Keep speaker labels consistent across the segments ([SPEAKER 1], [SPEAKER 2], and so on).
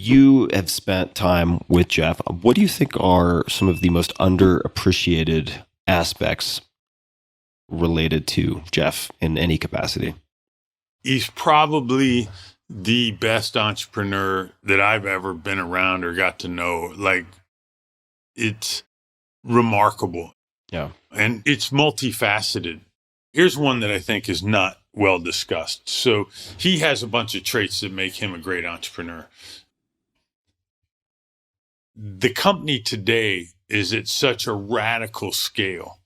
[SPEAKER 1] you have spent time with Jeff. What do you think are some of the most underappreciated aspects related to Jeff in any capacity?
[SPEAKER 2] He's probably the best entrepreneur that I've ever been around or got to know. Like, it's remarkable.
[SPEAKER 1] Yeah.
[SPEAKER 2] And it's multifaceted. Here's one that I think is not well discussed. So he has a bunch of traits that make him a great entrepreneur. The company today is at such a radical scale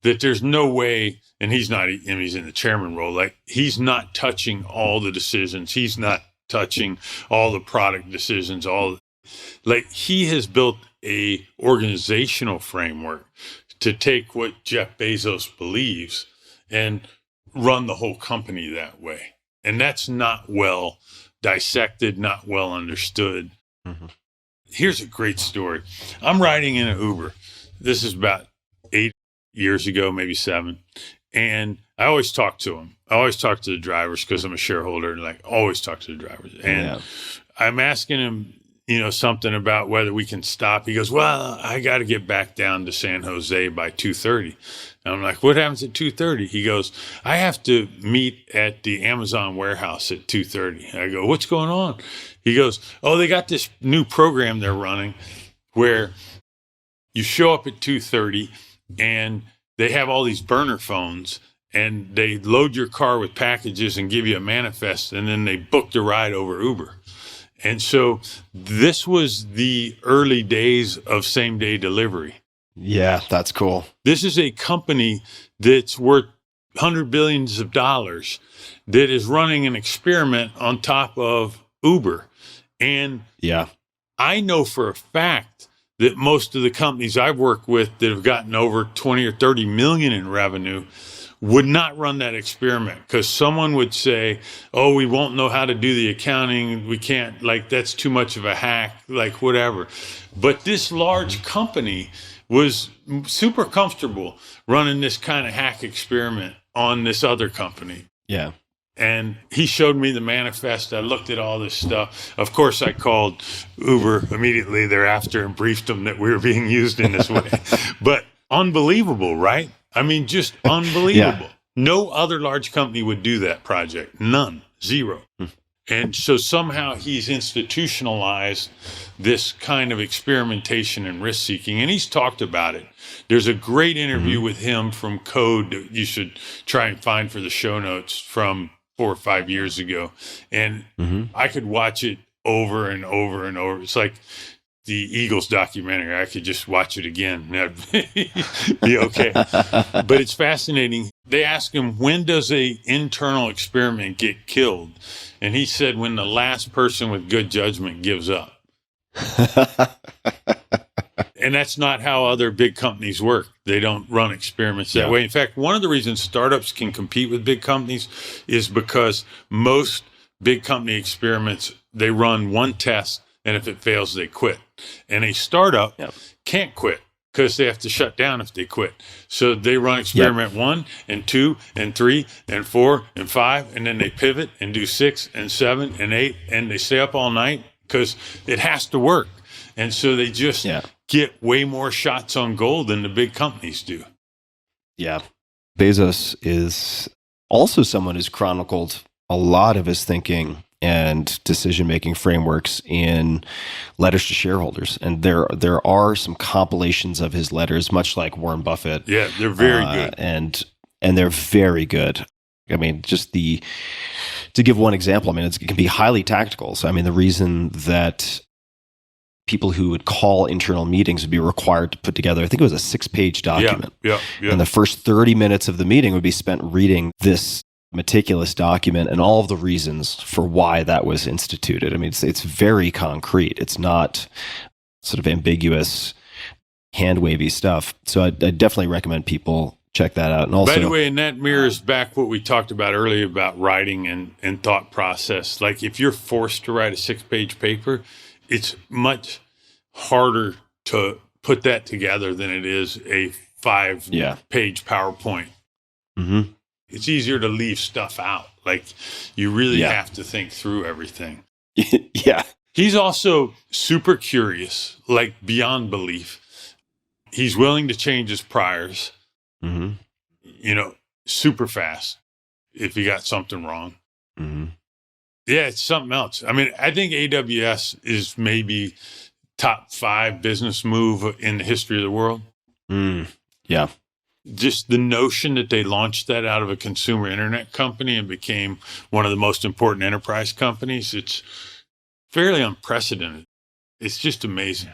[SPEAKER 2] that there's no way, and he's not, I mean, he's in the chairman role, like he's not touching all the decisions. He's not touching all the product decisions, like he has built a organizational framework to take what Jeff Bezos believes and run the whole company that way. And that's not well dissected, not well understood. Mm-hmm. Here's a great story. I'm riding in an Uber. This is about 8 years ago, maybe 7. And I always talk to them. I always talk to the drivers because I'm a shareholder and like always talk to the drivers. And I'm asking him, something about whether we can stop. He goes, well, I got to get back down to San Jose by 2:30. And I'm like, what happens at 2:30? He goes, I have to meet at the Amazon warehouse at 2:30. I go, what's going on? He goes, oh, they got this new program they're running where you show up at 2:30 and they have all these burner phones and they load your car with packages and give you a manifest and then they book the ride over Uber. And so this was the early days of same day delivery.
[SPEAKER 1] Yeah, that's cool.
[SPEAKER 2] This is a company that's worth $100 billion that is running an experiment on top of Uber. And I know for a fact that most of the companies I've worked with that have gotten over 20 or 30 million in revenue would not run that experiment because someone would say, oh, we won't know how to do the accounting. We can't, like, that's too much of a hack, like whatever. But this large company was super comfortable running this kind of hack experiment on this other company.
[SPEAKER 1] Yeah.
[SPEAKER 2] And he showed me the manifest. I looked at all this stuff. Of course, I called Uber immediately thereafter and briefed them that we were being used in this way. But unbelievable, right? I mean, just unbelievable. No other large company would do that project. None. Zero. And so somehow he's institutionalized this kind of experimentation and risk seeking. And he's talked about it. There's a great interview with him from Code that you should try and find for the show notes from 4 or 5 years ago. And I could watch it over and over and over. It's like the Eagles documentary. I could just watch it again. That'd be okay. But it's fascinating. They asked him, when does a internal experiment get killed? And he said, when the last person with good judgment gives up. And that's not how other big companies work. They don't run experiments that way. In fact, one of the reasons startups can compete with big companies is because most big company experiments, they run one test, and if it fails, they quit. And a startup can't quit because they have to shut down if they quit. So they run experiment 1 and 2 and 3 and 4 and 5, and then they pivot and do 6 and 7 and 8, and they stay up all night because it has to work. And so they just get way more shots on goal than the big companies do.
[SPEAKER 1] Yeah. Bezos is also someone who's chronicled a lot of his thinking and decision-making frameworks in letters to shareholders. And there are some compilations of his letters, much like Warren Buffett.
[SPEAKER 2] Yeah, they're very good.
[SPEAKER 1] And they're very good. I mean, to give one example, I mean, it can be highly tactical. So, I mean, the reason that people who would call internal meetings would be required to put together, I think it was a 6-page document.
[SPEAKER 2] Yeah.
[SPEAKER 1] And the first 30 minutes of the meeting would be spent reading this meticulous document and all of the reasons for why that was instituted. I mean, it's very concrete. It's not sort of ambiguous, hand-wavy stuff. So I definitely recommend people check that out. And also,
[SPEAKER 2] by the way, and that mirrors back what we talked about earlier about writing and thought process. Like if you're forced to write a 6-page paper, it's much harder to put that together than it is a 5-page PowerPoint.
[SPEAKER 1] Mm-hmm.
[SPEAKER 2] It's easier to leave stuff out. Like you really have to think through everything.
[SPEAKER 1] Yeah.
[SPEAKER 2] He's also super curious, like beyond belief. He's willing to change his priors,
[SPEAKER 1] Mm-hmm.
[SPEAKER 2] Super fast if he got something wrong.
[SPEAKER 1] Mm-hmm.
[SPEAKER 2] Yeah, it's something else. I mean, I think AWS is maybe top 5 business move in the history of the world.
[SPEAKER 1] Yeah.
[SPEAKER 2] Just the notion that they launched that out of a consumer internet company and became one of the most important enterprise companies, it's fairly unprecedented. It's just amazing.